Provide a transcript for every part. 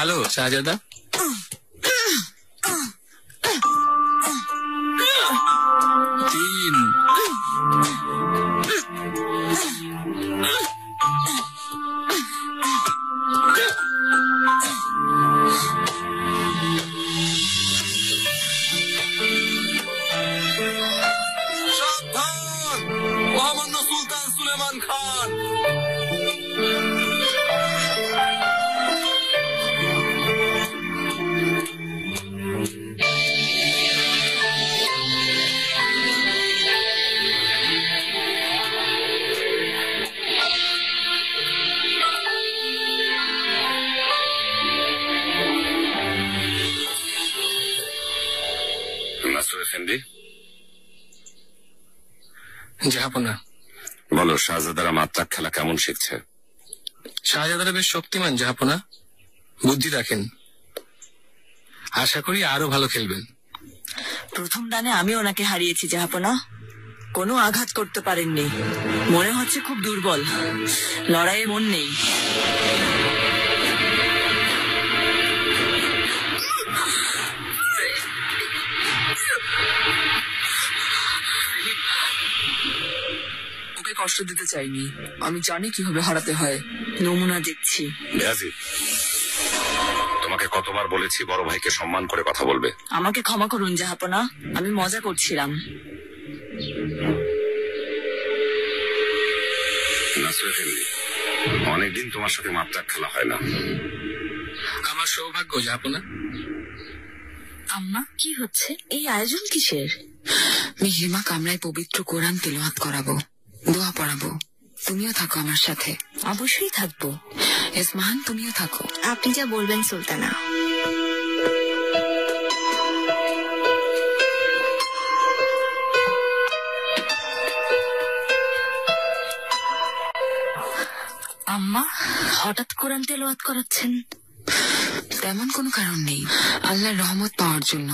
Hello শাহজাদা, মহামান্য সুলতান সুলেমান খান। জাহাপনা, বলো শাহজাদারা মাত্রাক খেলা কেমন শিখছে? শাহজাদারা বেশ শক্তিমান জাহাপনা, বুদ্ধি রাখেন। আশা করি আরো ভালো খেলবেন। প্রথম দানে আমি ওনাকে হারিয়েছি জাহাপনা, কোনো আঘাত করতে পারেননি। মনে হচ্ছে খুব দুর্বল, লড়াইয়ে মন নেই। ওকে কষ্ট দিতে চাইনি, আমি জানি কিভাবে হারাতে হয়। নমুনা দেখছি। তোমাকে কতবার বলেছি বড় ভাইকে সম্মান করে কথা বলবে। আমাকে ক্ষমা করুন জাহাপনা, আমি মজা করছিলাম। অনেকদিন তোমার সাথে মাত্রাক খেলা হয় না। আমার সৌভাগ্য জাহাপনা। আম্মা, কি হচ্ছে? এই আয়োজন কিসের? মিহিমা কামরায় পবিত্র কোরআন তেলাওয়াত করাবো, দোয়া পড়াবো। তুমিও থাকো আমার সাথে। অবশ্যই থাকবো। ইসমাহান, তুমিও থাকো। আপনি যা বলবেন সুলতানা। আম্মা, হঠাৎ কোরআন তেলাওয়াত করাচ্ছেন? তেমন কোনো কারণ নেই, আল্লাহর রহমত পাওয়ার জন্য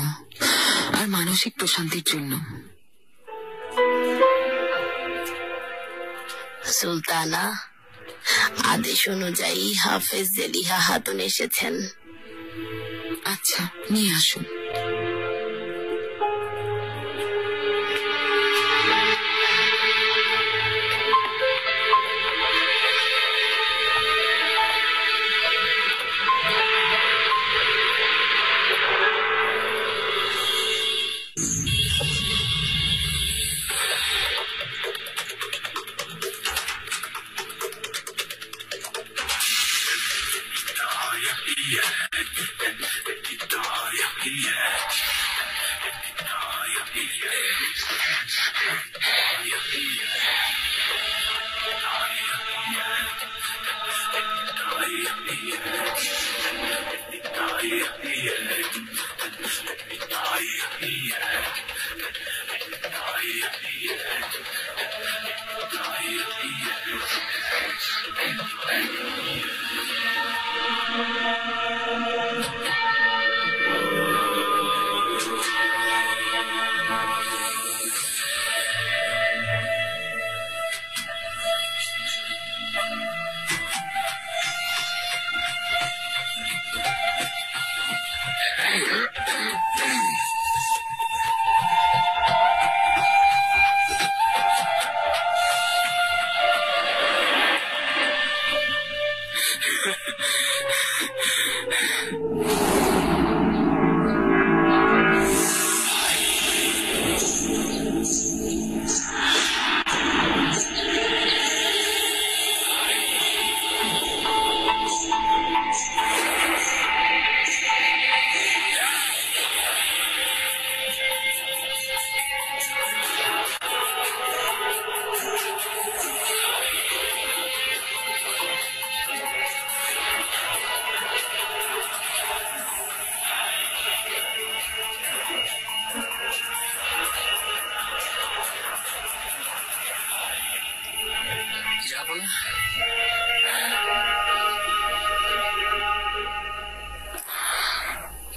আর মানসিক প্রশান্তির জন্য। সুলতানা, আদেশ অনুযায়ী হাফেজ জেলিহা খাতুন এসেছেন। আচ্ছা, নিয়ে আসুন।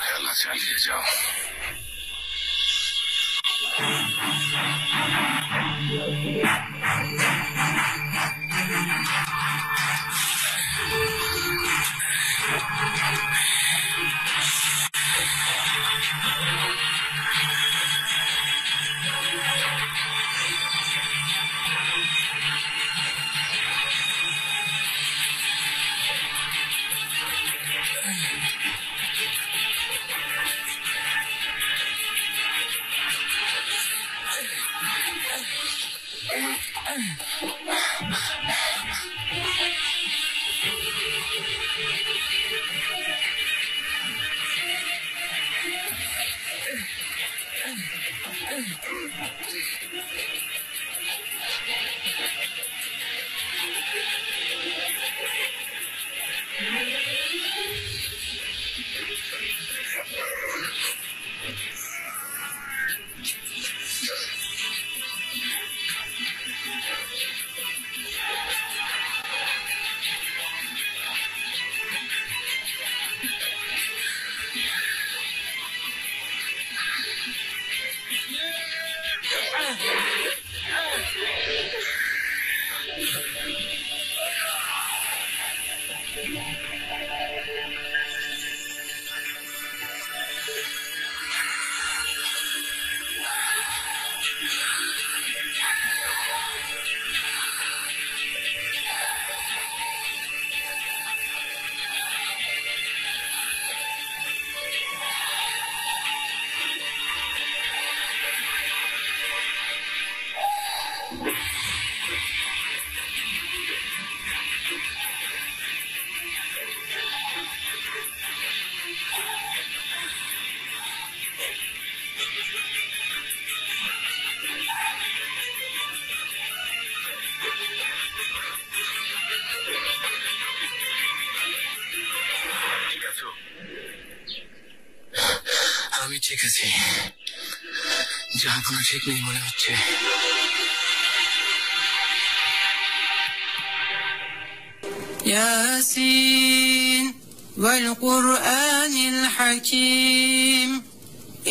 খেলা চালিয়ে যাও। আমি ঠিক আছি, জাহাপনা ঠিক নেই মনে হচ্ছে। ياسين والقرآن الحكيم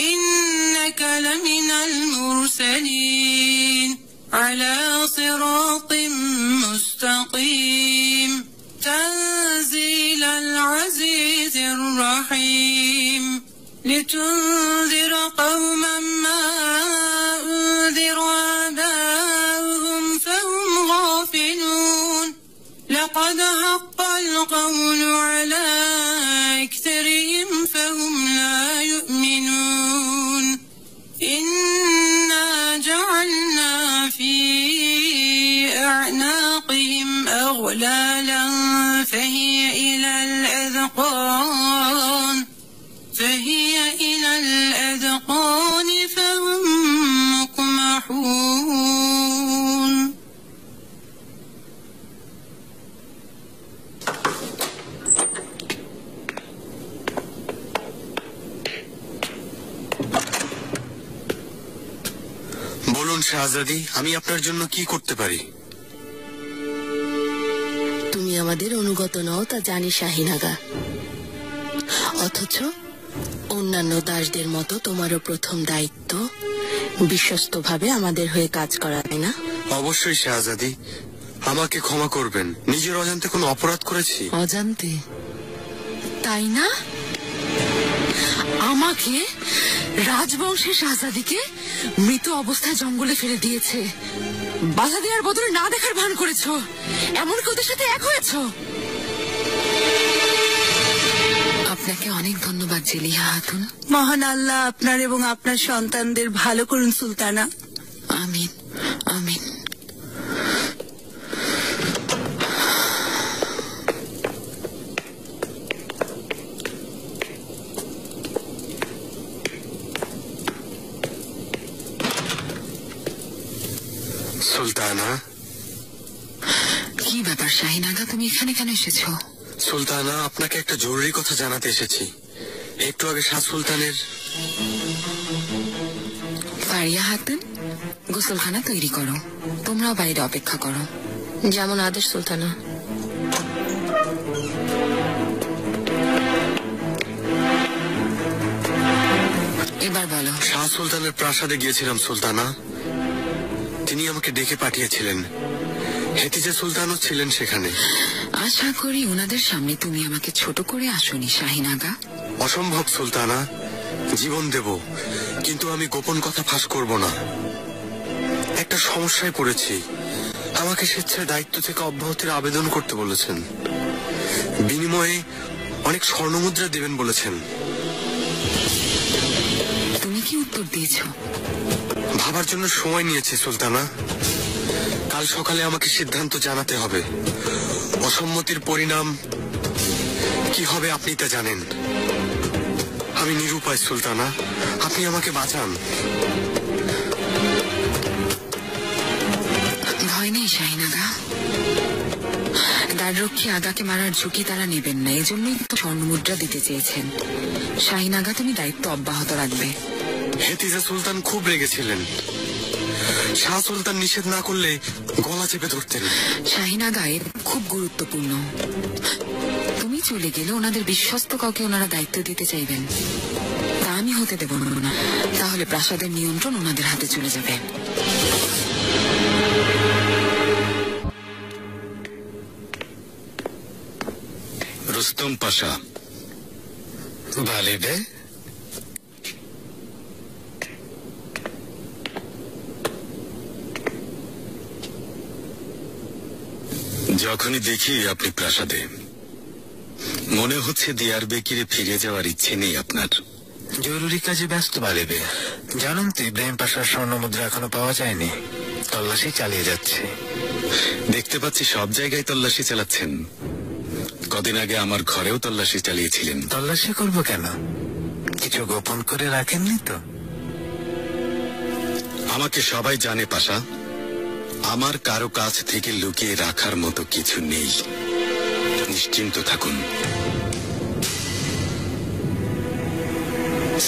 إنك لمن المرسلين على صراط مستقيم تنزيل العزيز الرحيم لتنذر قوما ما أنذر آباؤهم فهم غافلون لقد حق القول على أكثرهم فهم لا يؤمنون إنا جعلنا في أعناقهم أغلالا فهي إلى الأذقان فهم مقمحون বলুন শাহজাদি, আমি আপনার জন্য কি করতে পারি? তুমি আমাদের অনুগত নও তা জানি শাহিনাগা, অথচ অন্যান্য দাসদের মতো তোমারও প্রথম দায়িত্ব বিশ্বস্তভাবে আমাদের হয়ে কাজ করা, তাই না? অবশ্যই শাহজাদি, আমাকে ক্ষমা করবেন। নিজের অজান্তে কোনো অপরাধ করেছি? অজান্তে, তাই না? আমাকে, রাজবংশের শাহজাদিকে মৃত অবস্থায় জঙ্গলে ফেলে দিয়েছে, বাধা দেওয়ার বদলে না দেখার ভান করেছো, এমনকি ওদের সাথে এক হয়েছো। আপনাকে অনেক ধন্যবাদ জেলিহা খাতুন। মহান আল্লাহ আপনার এবং আপনার সন্তানদের ভালো করুন সুলতানা। আমিন আমিন। সুলতানা। কি ব্যাপার শাহিনাগা, তুমি এখানে কেন এসেছো? সুলতানা, আপনাকে একটা জরুরি কথা জানাতে এসেছি। একটু আগে শাহ সুলতানের। ফারিয়া খাতুন, গোসলখানা তৈরি করো, তোমরাও বাইরে অপেক্ষা করো। যেমন আদেশ সুলতানা। এবার বলো। শাহ সুলতানের প্রাসাদে গিয়েছিলাম সুলতানা, তিনি আমাকে ডেকে পাঠিয়েছিলেন। হেতিজা সুলতানও ছিলেন সেখানে। আশা করি ওনাদের সামনে তুমি আমাকে ছোট করে আসোনি শাহিনাগা। অসম্ভব সুলতানা, জীবন দেব, কিন্তু আমি গোপন কথা ফাঁস করব না। একটা সমস্যায় পড়েছি, আমাকে স্বেচ্ছায় দায়িত্ব থেকে অব্যাহতির আবেদন করতে বলেছেন, বিনিময়ে অনেক স্বর্ণমুদ্রা দেবেন বলেছেন। তুমি কি উত্তর দিয়েছ? ভাবার জন্য সময় নিয়েছি সুলতানা। কাল সকালে আমাকে সিদ্ধান্ত জানাতে হবে। অসম্মতির পরিণাম কি হবে আপনি তা জানেন। আমি নিরুপায় সুলতানা, আপনি আমাকে বাঁচান। ভয় নেই শাহিন আগা, দ্বাররক্ষী আগাকে মারার ঝুঁকি তারা নেবেন না, এজন্যই তো স্বর্ণমুদ্রা দিতে চেয়েছেন। শাহিন আগা, তুমি দায়িত্ব অব্যাহত রাখবে। হেতিজা সুলতান খুব রেগেছিলেন, শাহ সুলতান নিষেধ না করলে গলা চেপে ধরতেন। শাহিন আগা, এর খুব গুরুত্বপূর্ণ। তুমি চলে গেলে ওনাদের বিশ্বস্ত কাউকে ওনারা দায়িত্ব দিতে চাইবেন, তা আমি হতে দেব না। তাহলে প্রাসাদের নিয়ন্ত্রণ ওনাদের হাতে চলে যাবে। রুস্তম পাশা, ভালিদে যখনই দেখি আপনি প্রাসাদে, মনে হচ্ছে দিয়ার বেকিরে ফিরে যাওয়ার ইচ্ছে নেই আপনার। জরুরি কাজে ব্যস্ত বালিবে। জানুন তো ইব্রাহিম পাশার স্বর্ণমুদ্রা এখনো পাওয়া যায়নি, তল্লাশি চালিয়ে যাচ্ছে। দেখতে পাচ্ছি সব জায়গায় তল্লাশি চালাচ্ছেন। কদিন আগে আমার ঘরেও তল্লাশি চালিয়েছিলেন। তল্লাশি করবো কেন? কিছু গোপন করে রাখেননি তো? আমাকে সবাই জানে পাশা, আমার কারো কাছ থেকে লুকিয়ে রাখার মতো কিছু নেই, নিশ্চিন্ত থাকুন।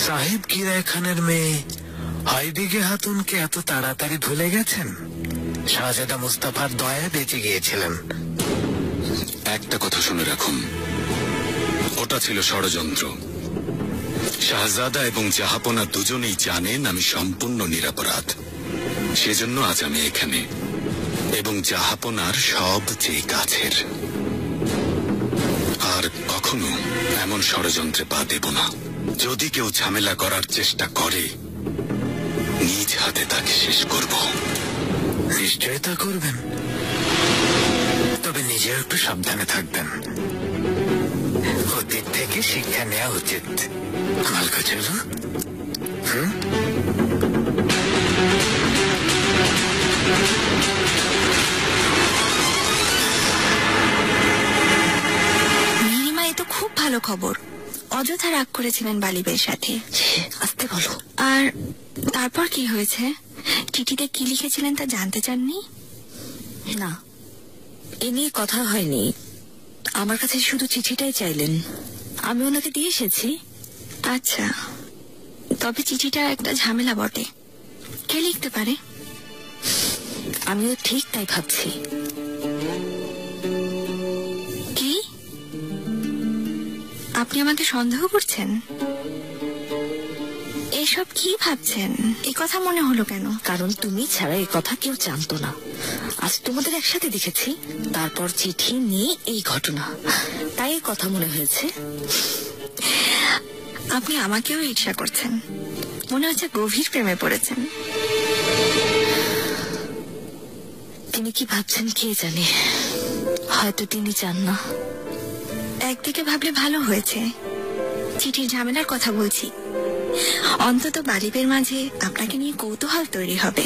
সাহেব কিরায় খানের মেয়ে হাইবিগে হাতুনকে এত তাড়াতাড়ি ভুলে গেছেন? শাহজাদা মুস্তাফার দয়া বেঁচে গিয়েছিলেন। একটা কথা শুনে রাখুন, ওটা ছিল ষড়যন্ত্র। শাহজাদা এবং জাহাপনা দুজনেই জানেন আমি সম্পূর্ণ নিরপরাধ, সেজন্য আজ আমি এখানে, এবং জাহাপনার সবচেয়ে কাছের। আর কখনো এমন ষড়যন্ত্রে পা দেব না। যদি কেউ ঝামেলা করার চেষ্টা করে, নিজ হাতে তাকে শেষ করব। নিশ্চয় তা করবেন, তবে নিজেও একটু সাবধানে থাকবেন। অতীত থেকে শিক্ষা নেওয়া উচিত। আমার কাছে নীলিমা, এ তো খুব ভালো খবর। অযথা রাগ করেছিলেন বালিবের সাথে। আসতে বলো। আর তারপর কি হয়েছে? চিঠিতে কি লিখেছিলেন তা জানতে চাননি? না, এ নিয়ে কথা হয়নি। আমার কাছে শুধু চিঠিটাই চাইলেন, আমি ওনাকে দিয়ে এসেছি। আচ্ছা, তবে চিঠিটা একটা ঝামেলা বটে। কে লিখতে পারে? আমিও ঠিক তাই ভাবছি। কি? আপনি আমাকে সন্দেহ করছেন? এসব কি ভাবছেন? এ কথা মনে হলো কেন? কারণ তুমি ছাড়া এই কথা কেউ জানতো না। আজ তোমাদের একসাথে দেখেছি, তারপর চিঠি নিয়ে এই ঘটনা, তাই এই কথা মনে হয়েছে। আপনি আমাকেও ঈর্ষা করছেন। মনে হচ্ছে গভীর প্রেমে পড়েছেন। তিনি কি ভাবছেন কে জানে, হয়তো তিনি চান না। একদিকে ভাবলে ভালো হয়েছে। চিঠির ঝামেলার কথা বলছি, অন্তত বালিবের মাঝে আপনাকে নিয়ে কৌতূহল তৈরি হবে।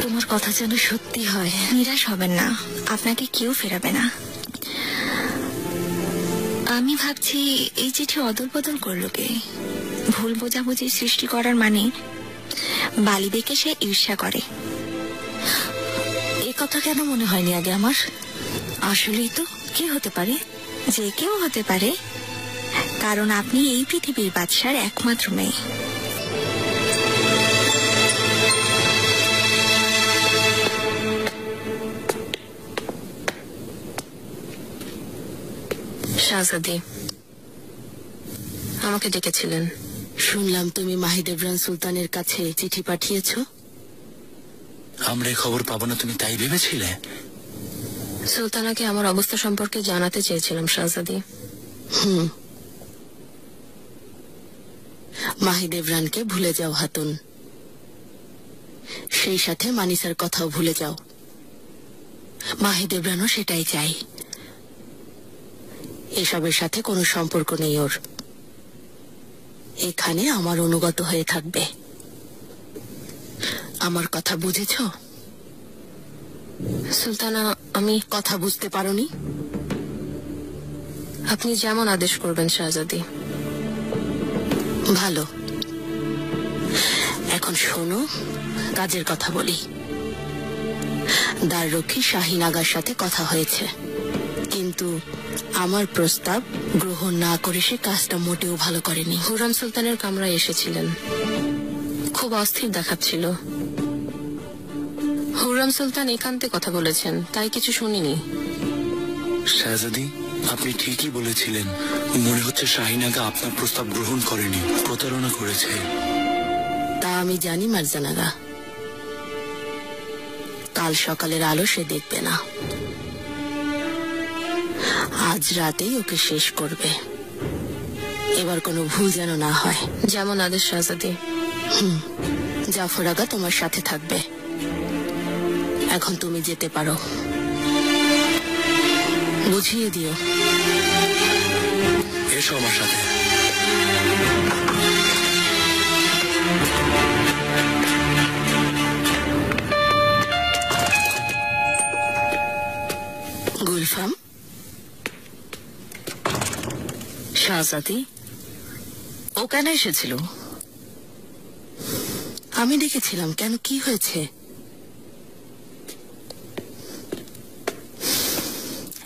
তোমার কথা যেন সত্যি হয়। নিরাশ হবেন না, আপনাকে কেউ ফেরাবে না। আমি ভাবছি এই চিঠি অদল বদল করলো কে? ভুল বোঝাবুঝি সৃষ্টি করার মানে বালিবেকে সে ঈর্ষা করে। এ কথা কেন মনে হয়নি আগে আমার? আসলেই তো, কে হতে পারে? যে কেউ হতে পারে, কারণ আপনি এই পৃথিবীর বাদশার একমাত্র মেয়ে। শাহজাদি, আমাকে ডেকেছিলেন। শুনলাম তুমি মাহিদেবরান সুলতানের কাছে চিঠি পাঠিয়েছ। আমরা এই খবর পাবো না তুমি তাই ভেবেছিলে? সুলতানাকে আমার অবস্থা সম্পর্কে জানাতে চেয়েছিলাম শাহজাদি। মাহিদেবরানকে ভুলে যাও হাতুন, সেই সাথে মানিসার কথাও ভুলে যাও। মাহিদেবরানও সেটাই চাই। এসবের সাথে কোনো সম্পর্ক নেই ওর। এখানে আমার অনুগত হয়ে থাকবে। আমার কথা বুঝেছ? সুলতানা, আমি কথা বুঝতে পারোনি? আপনি যেমন আদেশ করবেন শাহজাদি। ভালো। এখন শোনো, কাজের কথা বলি। দ্বাররক্ষী শাহিন আগার সাথে কথা হয়েছে, কিন্তু আমার প্রস্তাব গ্রহণ না করে সে কাজটা মোটেও ভালো করেনি। হুররাম সুলতানের কামরায় এসেছিলেন, খুব অস্থির দেখাচ্ছিল। হুররাম সুলতান একান্তে কথা বলেছেন, তাই কিছু শুনিনি। শাহজাদি, আপনি ঠিকই বলেছিলেন। মনে হচ্ছে শাহিন আগা আপনার প্রস্তাব গ্রহণ করেনি, প্রতারণা করেছে। তা আমি জানি মারজান আগা। কাল সকালের আলো সে দেখবে না, আজ রাতেই ওকে শেষ করবে। এবার কোনো ভুল যেন না হয়। যেমন আদেশ শাহজাদি। জাফর আগা তোমার সাথে থাকবে। এখন তুমি যেতে পারো, বুঝিয়ে দিও। এসো আমার সাথে। গুলফাম, শাহজাদি, ও কেন এসেছিল? আমি দেখেছিলাম। কেন, কি হয়েছে?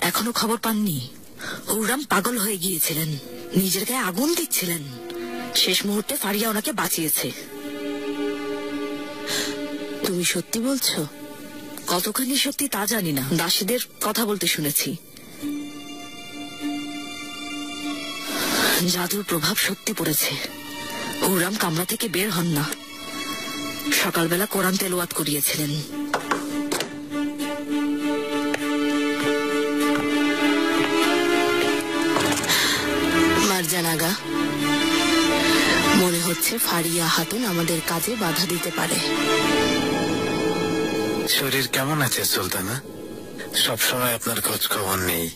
এখনো খবর পাননি? হুররাম পাগল হয়ে গিয়েছিলেন, নিজের গায়ে আগুন দিচ্ছিলেন। শেষ মুহূর্তে ফারিয়া ওনাকে বাঁচিয়েছে। তুমি সত্যি বলছো? কতখানি সত্যি তা জানি না, দাসীদের কথা বলতে শুনেছি। জাদুর প্রভাব সত্যি পড়েছে। হুররাম কামরা থেকে বের হন না। সকালবেলা কোরআন তেলাওয়াত করিয়েছিলেন। মারজান আগা, মনে হচ্ছে ফারিয়া খাতুন আমাদের কাজে বাধা দিতে পারে। শরীর কেমন আছে সুলতানা? সবসময় আপনার খোঁজ খবর নেই।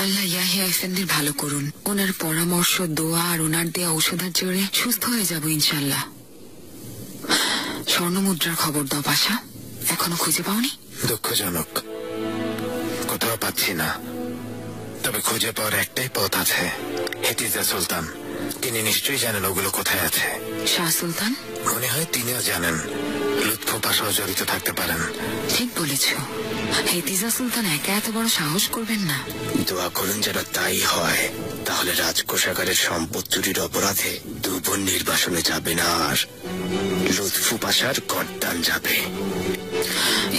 আল্লাহ ইয়াহিয়া এফেন্দির ভালো করুন। ওনার পরামর্শ, দোয়া আর ওনার দেয়া ঔষধের জোরে সুস্থ হয়ে যাব ইনশাল্লাহ। স্বর্ণমুদ্রার খবর দাও পাশা, এখনো খুঁজে পাওনি? দুঃখজনক, কোথাও পাচ্ছি না। তবে খুঁজে পাওয়ার একটাই পথ আছে, হেতিজা সুলতান। তিনি নিশ্চয়ই জানেন ওগুলো কোথায় আছে। শাহ সুলতান? মনে হয় তিনিও জানেন। লুৎফু পাশাও জড়িত থাকতে পারেন। ঠিক বলেছ। হেতিজা সুলতান একা এত বড় সাহস করবেন না। দোয়া করুন যেন তাই হয়। তাহলে রাজকোষাগারের সম্পদ চুরির অপরাধে দুর্বল নির্বাসনে যাবে না, আর লুৎফু পাশার গর্দান যাবে।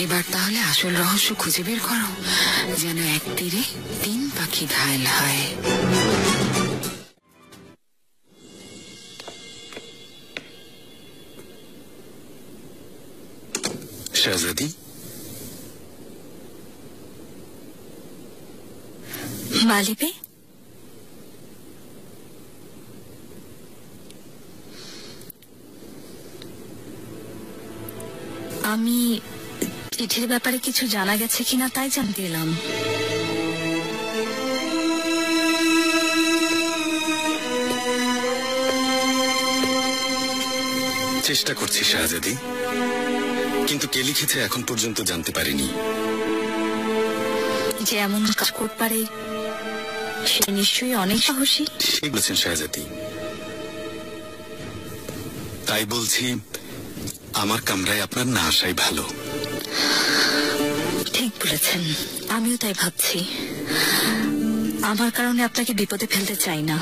এবার তাহলে আসল রহস্য খুঁজে বের করো, যেন এক তীরে 3 পাখি ঘায়েল হয়। শাহজাদি, মালিবে, আমি চিঠির ব্যাপারে কিছু জানা গেছে কিনা তাই জানতে এলাম। চেষ্টা করছি শাহজাদি, কিন্তু কে লিখেছে এখন পর্যন্ত জানতে পারিনি। যে এমন কাজ করতে পারে সে নিশ্চয়ই অনেক সাহসী। ঠিক বলেছেন শাহজাদি। তাই বলছি, আমার কামরায় আপনার না আসাই ভালো। ঠিক বলেছেন, আমিও তাই ভাবছি। আমার কারণে আপনাকে বিপদে ফেলতে চাই না।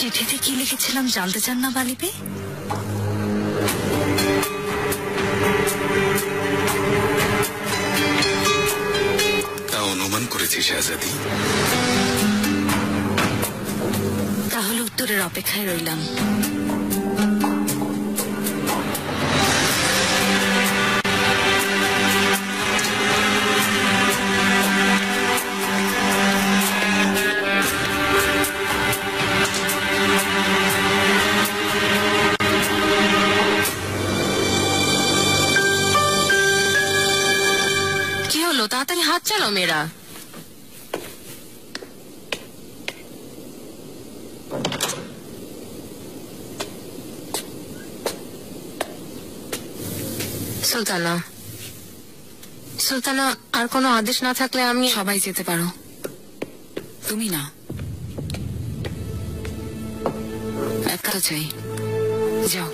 চিঠিতে কি লিখেছিলাম জানতে চান না বালিবে? তা অনুমান করেছি শাহজাদি। তাহলে উত্তরের অপেক্ষায় রইলাম। তাড়াতাড়ি হাত চালাও মেয়েরা। সুলতানা, সুলতানা, আর কোনো আদেশ না থাকলে আমি। সবাই যেতে পারো, তুমি না। একা চাই, যাও।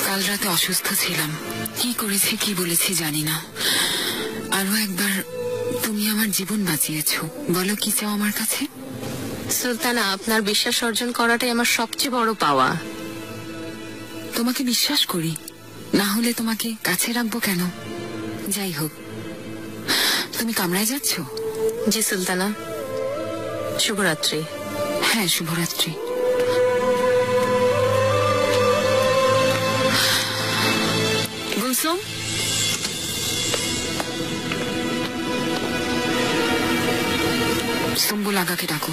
কাল রাতে অসুস্থ ছিলাম, কি করেছি কি বলেছি জানি না। আরো একবার তুমি আমার জীবন বাঁচিয়েছো, বলো কি চাও আমার কাছে? সুলতানা, আপনার বিশ্বাস অর্জন করাটাই আমার সবচেয়ে বড় পাওয়া। তোমাকে বিশ্বাস করি, না হলে তোমাকে কাছে রাখবো কেন? যাই হোক, তুমি কামরায় যাচ্ছ? জি সুলতানা, শুভরাত্রি। হ্যাঁ, শুভরাত্রি। গুলসুম, সুম্বুল আগাকে ডাকো।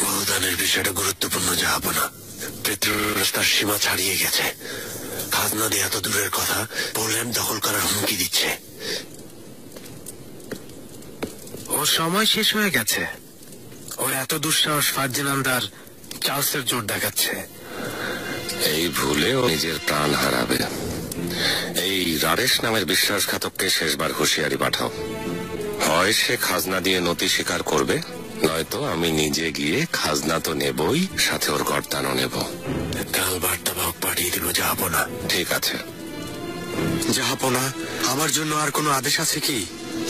বহুদানের বিষয়টা গুরুত্বপূর্ণ, জাহাপনা। পিতৃর তার সীমা ছাড়িয়ে গেছে। খাজনা দিয়ে এত দূরের কথা, পোল্যান্ড দখল করার হুমকি দিচ্ছে। ওর সময় শেষ হয়ে গেছে। ওর এত দুঃসাহস ফার্জিনান্দার চার্লসের জোর দেখাচ্ছে। এই ভুলে ও নিজের প্রাণ হারাবে। এই রারেশ নামের বিশ্বাসঘাতককে শেষবার হুঁশিয়ারি পাঠাও। হয় সে খাজনা দিয়ে নতি স্বীকার করবে, নয়তো আমি নিজে গিয়ে খাজনা তো নেবই, সাথে ওর গর্দানও নেব। কাল বার্তাবাহক পাঠিয়ে দিব, জাহাপনা। ঠিক আছে। জাহাপনা, আমার জন্য আর কোনো আদেশ আছে কি?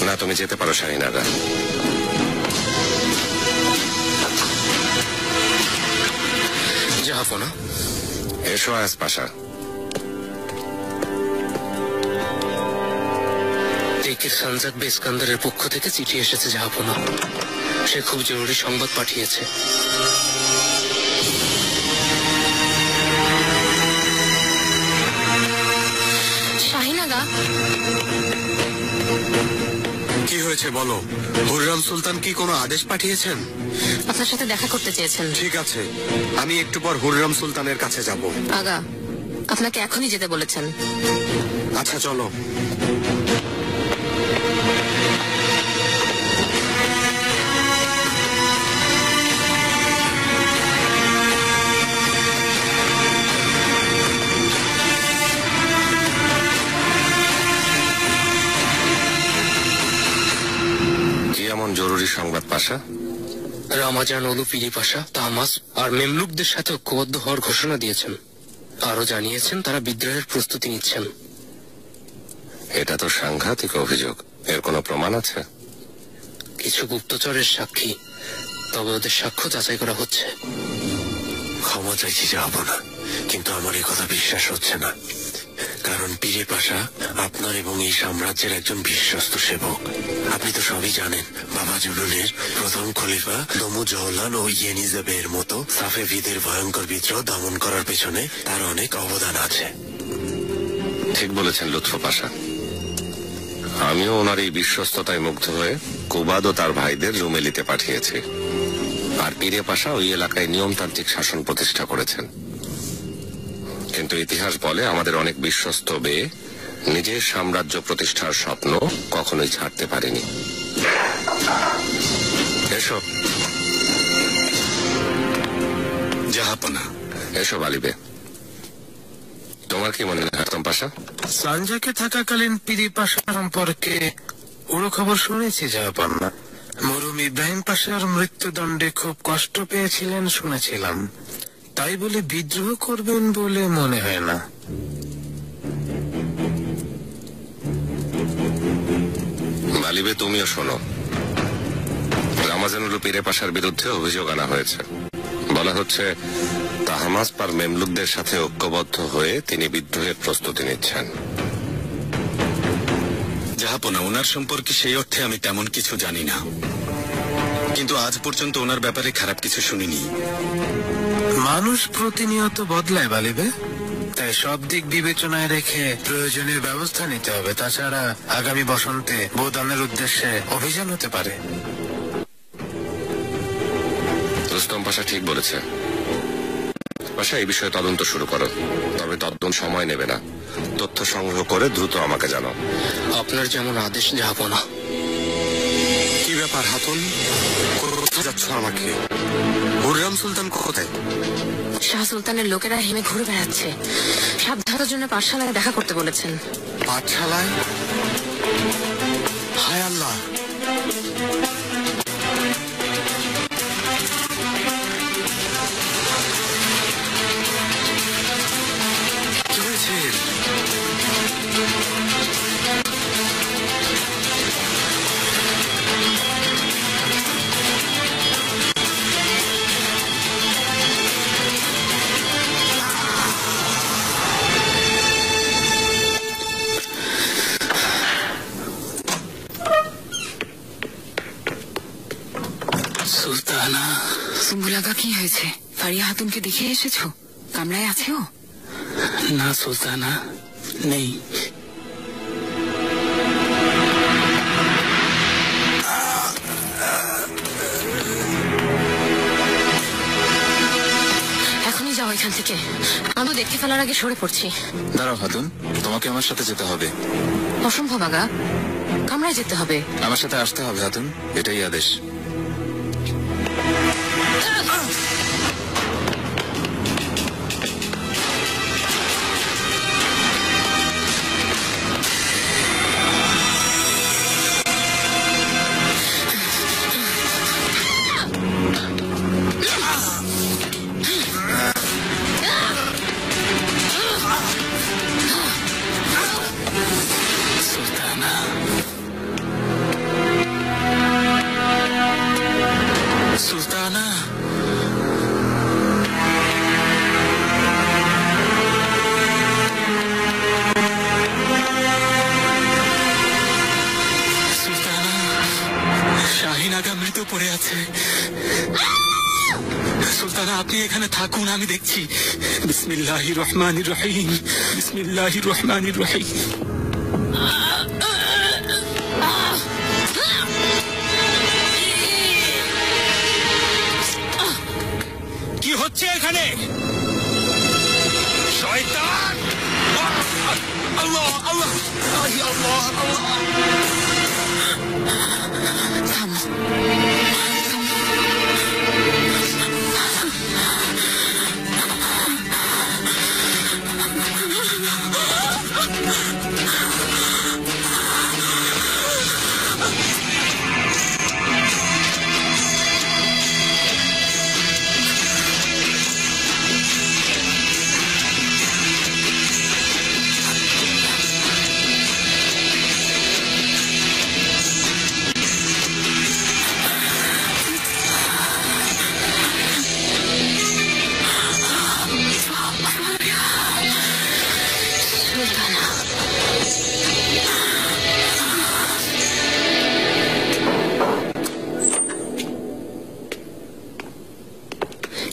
না, তুমি যেতে পারো শাহিন আগা। জাহাপনা, এসো আয়াজ পাশা। তেকের সানজাক বেস্কান্দারের পক্ষ থেকে চিঠি এসেছে জাহাপনা। সে খুব জরুরি সংবাদ পাঠিয়েছে। শাহিন আগা, কি হয়েছে বলো? হুররাম সুলতান কি কোনো আদেশ পাঠিয়েছেন? আপনার সাথে দেখা করতে চেয়েছেন। ঠিক আছে, আমি একটু পর হুররাম সুলতানের কাছে যাব। আগা, আপনাকে এখনই যেতে বলেছেন। আচ্ছা, চলো। এমন জরুরি সংবাদ পাশা? রামাজান ওলু পিরি পাশা তাহমাস আর মেমলুকদের সাথে ঐক্যবদ্ধ হওয়ার ঘোষণা দিয়েছেন। আরো জানিয়েছেন তারা বিদ্রোহের প্রস্তুতি নিচ্ছেন। এটা তো সাংঘাতিক অভিযোগ। এর কোনো প্রমাণ আছে? কিছু গুপ্তচরের সাক্ষী, তবে ওদের সাক্ষ্য যাচাই করা হচ্ছে। ক্ষমা চাইছি, যাব না, কিন্তু আমার এই কথা বিশ্বাস হচ্ছে না। কারণ পীরে পাশা আপনার এবং এই সাম্রাজ্যের একজন বিশ্বস্ত সেবক। আপনি তো সবই জানেন, বাবা জুলুনের প্রথম খলিফা দমু জওলান ও ইয়েনিজাবের মতো সাফেভিদের ভয়ঙ্কর বিদ্রোহ দমন করার পেছনে তার অনেক অবদান আছে। ঠিক বলেছেন লুৎফু পাশা। আমিও ওনার এই বিশ্বস্ততায় মুগ্ধ হয়ে কুবাদ ও তার ভাইদের রুমেলিতে পাঠিয়েছি। আর পীরে পাশা ওই এলাকায় নিয়মতান্ত্রিক শাসন প্রতিষ্ঠা করেছেন। কিন্তু ইতিহাস বলে আমাদের অনেক বিশ্বস্ত বে নিজের সাম্রাজ্য প্রতিষ্ঠার স্বপ্ন কখনোই ছাড়তে পারেনি। এসো জাহাপনা। এসো বালিবে। তোমার কি মনে হয় হাতম পাশা? সানজাকে থাকাকালীন পিরি পাশা সম্পর্কে ওরও খবর শুনেছি জাহাপনা। মরুম ইব্রাহিম পাশার মৃত্যুদণ্ডে খুব কষ্ট পেয়েছিলেন শুনেছিলাম। তাই বলে বিদ্রোহ করবেন বলে মনে হয় না। বালিবে, তুমিও শোনো। রামাজানুল পীরে পাশার বিরুদ্ধে অভিযোগ আনা হয়েছে। বলা হচ্ছে তাহমাস পার মেমলুকদের সাথে ঐক্যবদ্ধ হয়ে তিনি বিদ্রোহের প্রস্তুতি নিচ্ছেন। জাহাপনা, ওনার সম্পর্কে সেই অর্থে আমি তেমন কিছু জানি না, কিন্তু আজ পর্যন্ত ওনার ব্যাপারে খারাপ কিছু শুনিনি। মানুষ প্রতিনিয়ত বদলায় বালিবে। তাই সব দিক বিবেচনায় রেখে প্রয়োজনীয় ব্যবস্থা নিতে হবে। তাছাড়া আগামী বসন্তে বোদানের উদ্দেশ্যে অভিযান হতে পারে। রুস্তম পাশা ঠিক বলেছে। পাশা, এই বিষয়ে তদন্ত শুরু করো, তবে তদন্ত সময় নেবে না। তথ্য সংগ্রহ করে দ্রুত আমাকে জানাও। আপনার যেমন আদেশ জাহাপনা। কি ব্যাপার হাতুন, কোথায় যাচ্ছ আমাকে? হুররাম সুলতান কোথায়? শাহ সুলতানের লোকেরা হেমে ঘুরে বেড়াচ্ছে। সাবধানের জন্য পাঠশালায় দেখা করতে বলেছেন। পাঠশালায়? হায় আল্লাহ! কি হয়েছে? সুলতানা। সুম্বুল আগা, কি হয়েছে? ফারিয়া হাতুনকে দেখে এসেছো? কামরায় আছে ও? না সুলতানা, নেই। এখনই যাও এখান থেকে। আমি দেখে ফেলার আগে সরে পড়ছি। দাঁড়াও হাতুন, তোমাকে আমার সাথে যেতে হবে। অসম্ভব আগা, কামরায় যেতে হবে। আমার সাথে আসতে হবে হাতুন, এটাই আদেশ। সুলতানা, শাহিন আগা মৃত পড়ে আছে। সুলতানা, আপনি এখানে থাকুন, আমি দেখছি। বিসমিল্লাহির রহমানির রহিম, বিসমিল্লাহির রহমানির রহিম। কি হচ্ছে এখানে? শয়তান! আল্লাহ আল্লাহ আল্লাহ আল্লাহ!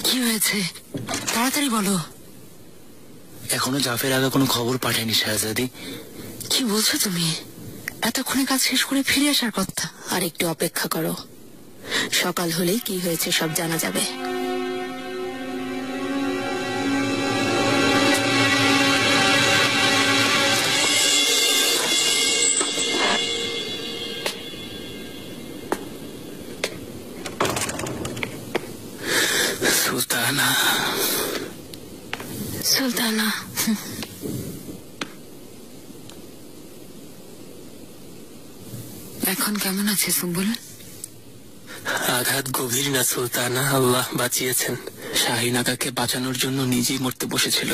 কি হয়েছে? তাড়াতাড়ি বলো। এখনো জাফের আগা কোনো খবর পাঠায়নি শাহজাদি। কি বলছো তুমি? এতক্ষণে কাজ শেষ করে ফিরে আসার কথা। আর একটু অপেক্ষা করো, সকাল হলেই কি হয়েছে সব জানা যাবে। সুলতানা, সুলতানা। এখন কেমন আছে সুম্বুল? আঘাত গভীর না সুলতানা, আল্লাহ বাঁচিয়েছেন। শাহিন আগাকে বাঁচানোর জন্য নিজেই মরতে বসেছিল।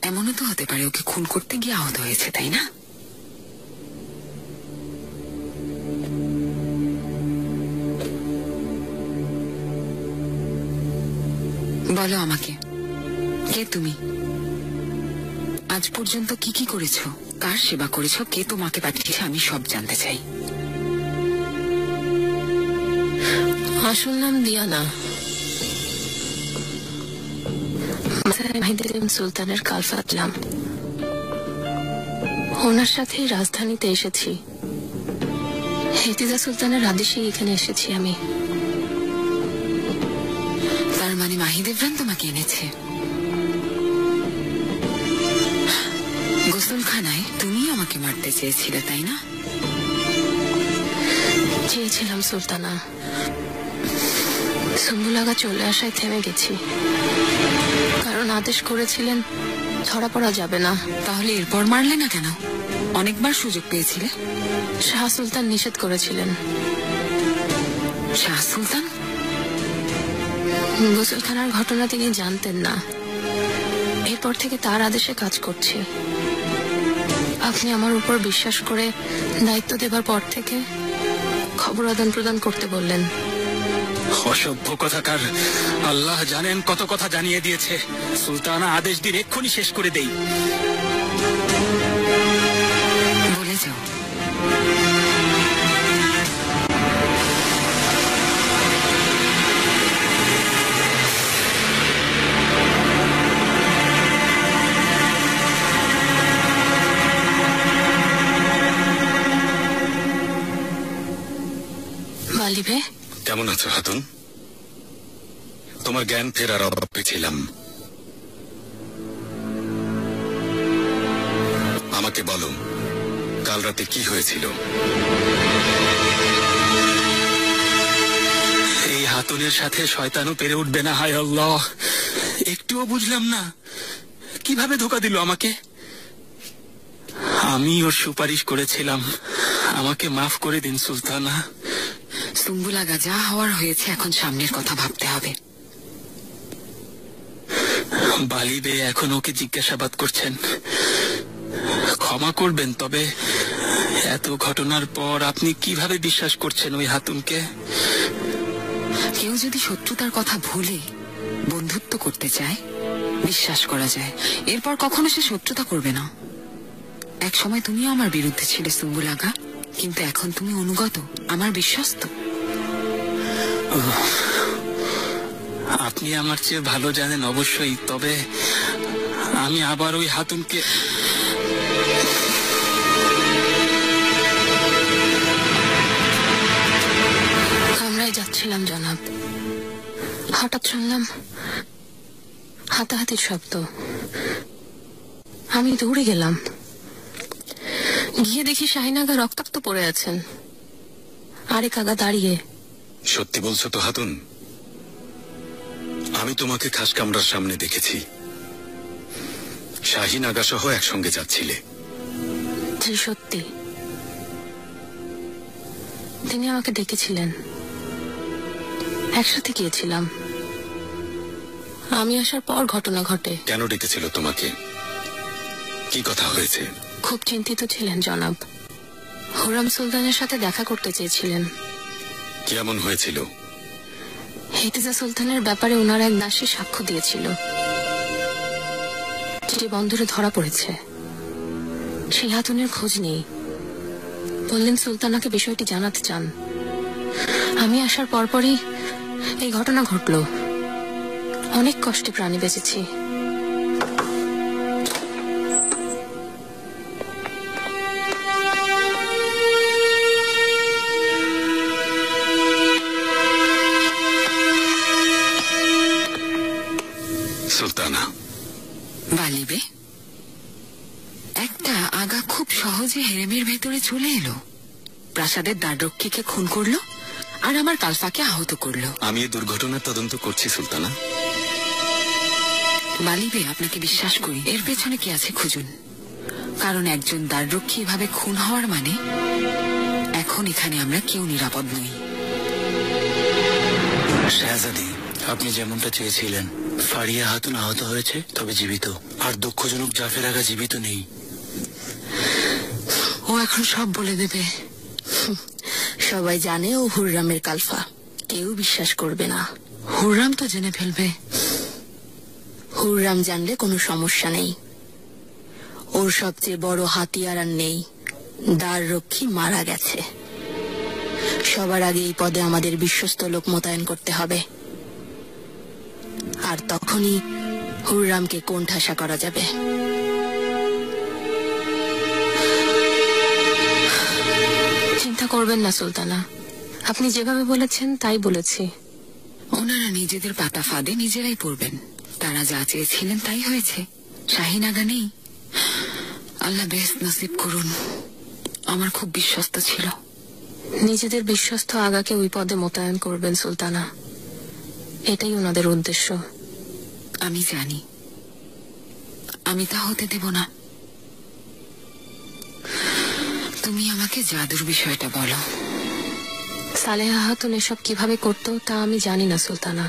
এমনও তো হতে পারে ওকে খুন করতে গিয়ে আহত হয়েছে, তাই না? বলো আমাকে, কে তুমি? আজ পর্যন্ত কি কি করেছো, কার সেবা করেছো, কে তোমাকে পাঠিয়েছে, আমি সব জানতে চাই। আসল নাম দিয়ানা। সুলতানের কালফা দিলাম। ওনার সাথে রাজধানীতে এসেছি। হেতিজা সুলতানের আদেশে এখানে এসেছি আমি। তার মানে মাহিদেবরান তোমাকে এনেছে? গোসলখানায় তুমি আমাকে মারতে চেয়েছিলে, তাই না? চেয়েছিলাম সুলতানা, সুম্বুল আগা চলে আসায় থেমে গেছি, কারণ আদেশ করেছিলেন ধরা পড়া যাবে না। তাহলে এরপর মারলে না কেন? অনেকবার সুযোগ পেয়েছিলে। শাহ সুলতান নিষেধ করেছিলেন। শাহ সুলতান? গোসলখানার ঘটনা তিনি জানতেন না, এরপর থেকে তার আদেশে কাজ করছি। আপনি আমার উপর বিশ্বাস করে দায়িত্ব দেবার পর থেকে খবর আদান প্রদান করতে বললেন। অসভ্য কথাকার, আল্লাহ জানেন কত কথা জানিয়ে দিয়েছে। সুলতানা আদেশ দিন এক্ষুনি শেষ করে দেই। বলে যাও। বালিবে, কেমন আছো হাতুন? তোমার জ্ঞান ফেরার অভাবে ছিলাম। আমাকে বলো, কাল রাতে কি হয়েছিল? এই হাতুনের সাথে শয়তানও পেরে উঠবে না। হায় আল্লাহ, একটুও বুঝলাম না কিভাবে ধোকা দিল আমাকে। আমি ওর সুপারিশ করেছিলাম, আমাকে মাফ করে দিন সুলতানা। সুম্বুল আগা, যা হওয়ার হয়েছে, এখন সামনের কথা ভাবতে হবে। বালিবে এখন ওকে জিজ্ঞাসাবাদ করছেন। ক্ষমা করবেন, তবে এত ঘটনার পর আপনি কিভাবে বিশ্বাস করছেন ওই হাতুনকে? কেউ যদি শত্রুতার কথা ভুলে বন্ধুত্ব করতে চায়, বিশ্বাস করা যায়। এরপর কখনো সে শত্রুতা করবে না। এক সময় তুমিও আমার বিরুদ্ধে ছিলে সুম্বুল আগা, কিন্তু এখন তুমি অনুগত, আমার বিশ্বস্ত। আপনি আমার চেয়ে ভালো জানেন অবশ্যই, তবে আমি আবার ওই হাতুনকে কামরায় যাচ্ছিলাম জনাব, হঠাৎ শুনলাম হাতাহাতির শব্দ। আমি দৌড়ে গেলাম, গিয়ে দেখি শাহিন আগা রক্তাক্ত পড়ে আছেন, আরেক আগা দাঁড়িয়ে। সত্যি বলছো তো হাতুন? আমি তোমাকে খাস কামরার সামনে দেখেছি, শাহিন আগা সহ একসঙ্গে যাচ্ছিলে। জি সত্যি, তিনি আমাকে ডেকেছিলেন, একসাথে গিয়েছিলাম। আমি আসার পর ঘটনা ঘটে। কেন ডেকেছিল তোমাকে? কি কথা হয়েছে? খুব চিন্তিত ছিলেন জনাব, হুররাম সুলতানের সাথে দেখা করতে চেয়েছিলেন। কেমন হয়েছিল? হেতিজা সুলতানের ব্যাপারে ওনার এক দাসী সাক্ষ্য দিয়েছিল, যে বন্দরে ধরা পড়েছে। সেই হাতুনের খোঁজ নেই, বললেন সুলতানাকে বিষয়টি জানাতে চান। আমি আসার পরপরই এই ঘটনা ঘটল। অনেক কষ্টে প্রাণী বেঁচেছি। সুলতানা, বালিবে, একটা আগা খুব সহজে হেরেমের ভেতরে চলে এলো, প্রাসাদের দ্বাররক্ষীকে খুন করলো, আর আমার কালফাকে আহত করলো। আমি এই দুর্ঘটনার তদন্ত করছি সুলতানা। বালিবে, আপনাকে বিশ্বাস করি। এর পেছনে কি আছে খুঁজুন, কারণ একজন দ্বাররক্ষী এভাবে খুন হওয়ার মানে এখন এখানে আমরা কেউ নিরাপদ নই। শাহজাদি, আপনি যেমনটা চেয়েছিলেন, ফারিয়া হাতুন আহত হয়েছে, তবে জীবিত। আর দুঃখজনক জাফর আগা জীবিত নেই। ও এখন সব বলে দেবে। সবাই জানে ও হুররামের কালফা, কেউ বিশ্বাস করবে না। হুররাম তো জেনে ফেলবে। হুররাম জানলে কোনো সমস্যা নেই। ওর সবচেয়ে বড় হাতিয়ার আর নেই, দ্বাররক্ষী মারা গেছে। সবার আগে এই পদে আমাদের বিশ্বস্ত লোক মোতায়েন করতে হবে, আর তখনই হুররামকে কোণঠাসা করা যাবে। চিন্তা করবেন না সুলতানা, আপনি যেভাবে বলেছেন তাই বলেছি। ওনারা নিজেদের পাতা ফাঁদে নিজেরাই পড়বেন। তারা যা চেয়েছিলেন তাই হয়েছে। শাহিন আগা নেই। আল্লাহ বেহেশত নসিব করুন। আমার খুব বিশ্বস্ত ছিল। নিজেদের বিশ্বস্ত আগাকে ওই পদে মোতায়েন করবেন সুলতানা, এটাই ওনাদের উদ্দেশ্য। আমি জানি, আমি তা হতে দেব না। তুমি আমাকে জাদুর বিষয়টা বলো। সালেহা খাতুন এসব কিভাবে করতো তা আমি জানি না সুলতানা,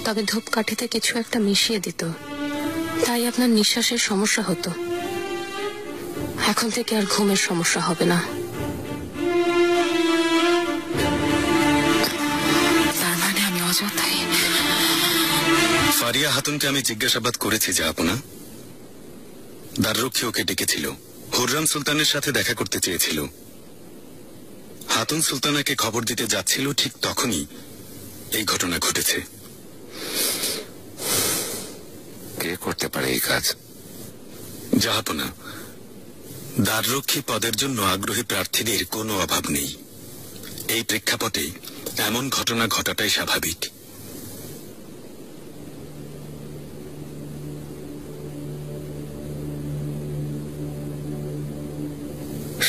তবে ধূপকাঠিতে কিছু একটা মিশিয়ে দিত, তাই আপনার নিঃশ্বাসের সমস্যা হতো। এখন থেকে আর ঘুমের সমস্যা হবে না। তার মানে আমি অযথাই। ফারিয়া হাতুনকে আমি জিজ্ঞাসাবাদ করেছি জাহাপনা। দ্বাররক্ষী ওকে ডেকেছিল, হুররাম সুলতানের সাথে দেখা করতে চেয়েছিল। হাতুন সুলতানাকে খবর দিতে যাচ্ছিল, ঠিক তখনই এই ঘটনা ঘটেছে। কে করতে পারে এই কাজ? জাহাপনা, দ্বাররক্ষী পদের জন্য আগ্রহী প্রার্থীদের কোনো অভাব নেই। এই প্রেক্ষাপটে এমন ঘটনা ঘটাটাই স্বাভাবিক।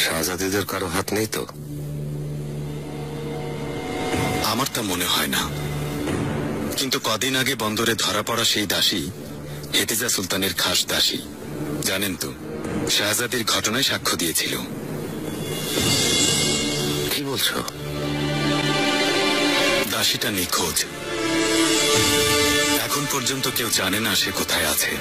শাহজাদিদের কারো হাত নেই তো? আমার তা মনে হয় না, কিন্তু কদিন আগে বন্দরে ধরা পড়া সেই দাসী হেতিজা সুলতানের খাস দাসী, জানেন তো, শাহজাদির ঘটনায় সাক্ষ্য দিয়েছিল। কি বলছো? দাসীটা নিখোঁজ। এখন পর্যন্ত কেউ জানে না সে কোথায় আছে।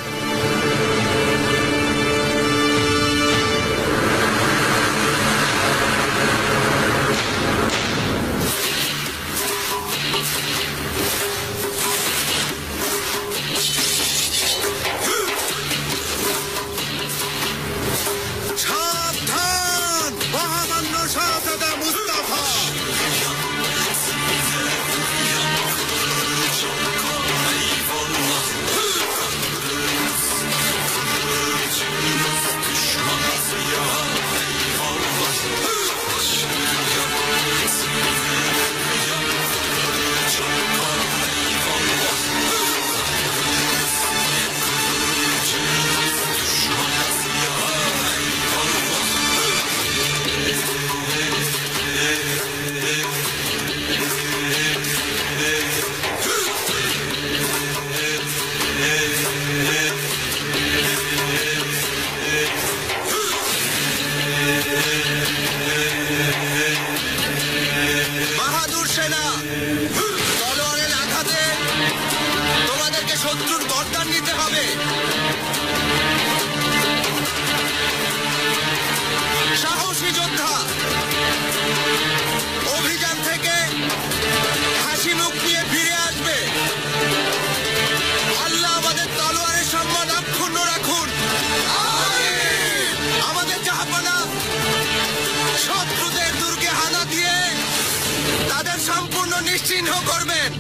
নিশ্চিহ্ন করবেন।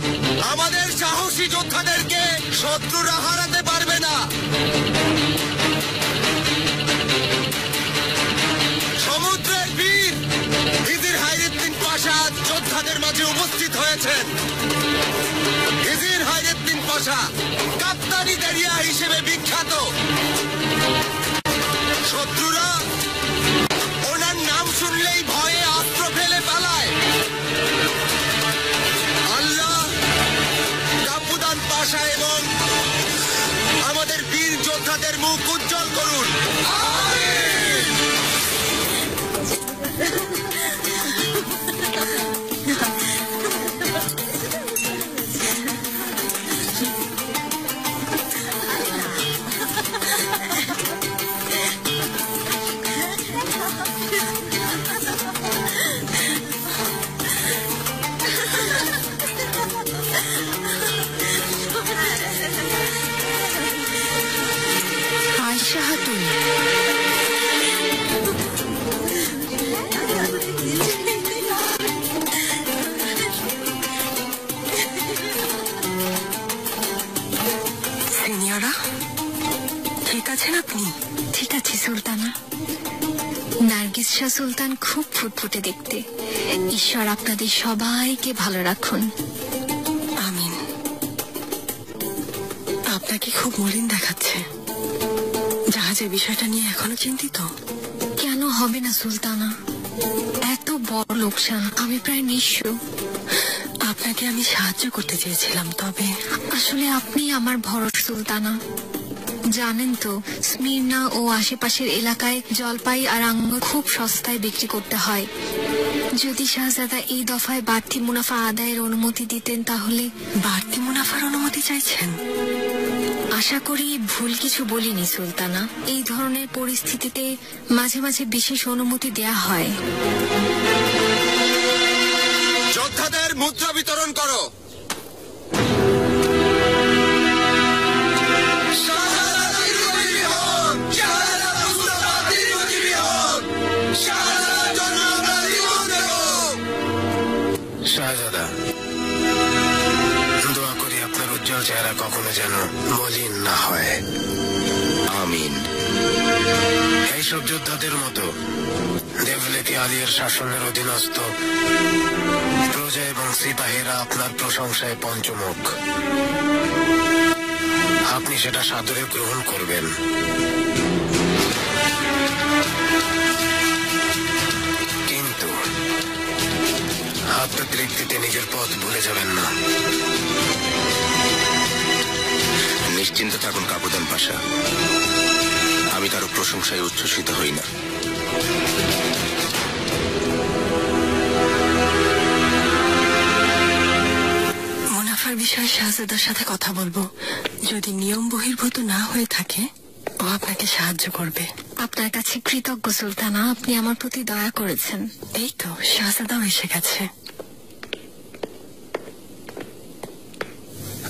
আমাদের সাহসী যোদ্ধাদেরকে শত্রুরা হারাতে পারবে না। সমুদ্রের বীর হিজির হায়রুদ্দিন পাশা যোদ্ধাদের মাঝে উপস্থিত হয়েছেন। হিজির হায়রুদ্দিন পাশা কাপ্তানি দেরিয়া হিসেবে বিখ্যাত। শত্রুরা ওনার নাম শুনলেই ভয়ে অস্ত্র ফেলে পালায়। পাশা এবং আমাদের বীর যোদ্ধাদের মুখ উজ্জ্বল করুন। নার্গিস শাহ সুলতান খুব ফুটফুটে দেখতে। ঈশ্বর আপনাদের সবাইকে ভালো রাখুন। আমিন। আপনাকে খুব মলিন দেখাচ্ছে। জাহাজের বিষয়টা নিয়ে এখনো চিন্তিত? কেন হবে না সুলতানা, এত বড় লোকসান, আমি প্রায় নিঃস্ব। আপনাকে আমি সাহায্য করতে চেয়েছিলাম, তবে আসলে আপনি আমার ভরসা সুলতানা। জানেন তো, স্মির্না ও আশেপাশের এলাকায় জলপাই আর আঙ্গুর খুব সস্তায় বিক্রি করতে হয়। যদি শাহজাদা এই দফায় বাড়তি মুনাফা আদায়ের অনুমতি দিতেন তাহলে। বাড়তি মুনাফার অনুমতি চাইছেন? আশা করি ভুল কিছু বলিনি সুলতানা। এই ধরনের পরিস্থিতিতে মাঝে মাঝে বিশেষ অনুমতি দেয়া হয়। যোদ্ধাদের মুদ্রা বিতরণ করো। শাহজাদা, দোয়া করি আপনার উজ্জ্বল চেহারা কখনো যেন মলিন না হয়। আমিন। এইসব যোদ্ধাদের মতো দেবলেতি আলিয়ার শাসনের অধীনস্থ প্রজা এবং সিপাহীরা আপনার প্রশংসায় পঞ্চমুখ। আপনি সেটা সাদরে গ্রহণ করবেন। কিন্তু আত্মতৃপ্তিতে নিজের পথ ভুলে যাবেন না। নিশ্চিন্ত থাকুন কাপুদান পাশা, আমি কারো প্রশংসায় উচ্ছ্বসিত হই না। মুনাফার বিষয়ে শাহজাদার সাথে কথা বলবো। যদি নিয়ম বহির্ভূত না হয়ে থাকে, ও আপনাকে সাহায্য করবে। আপনার কাছে কৃতজ্ঞ সুলতানা, আপনি আমার প্রতি দয়া করেছেন। এই তো শাহজাদাও এসে গেছে।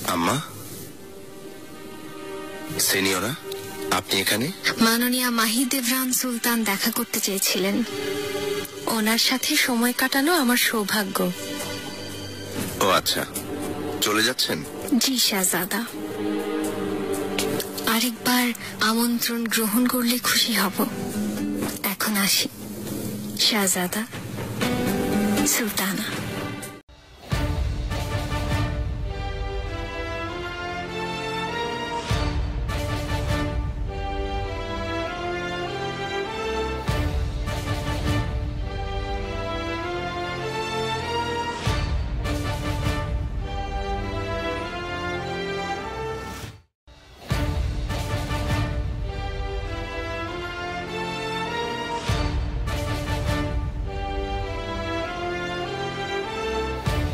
আম্মা, সিনিয়রা, আপনি এখানে? মাননীয়া মাহিদেভরান সুলতান দেখা করতে চেয়েছিলেন। ওনার সাথে সময় কাটানো আমার সৌভাগ্য। ও আচ্ছা, চলে যাচ্ছেন? জি শাহজাদা, আরেকবার আমন্ত্রণ গ্রহণ করলে খুশি হব। এখন আসি। শাহজাদা, সুলতানা।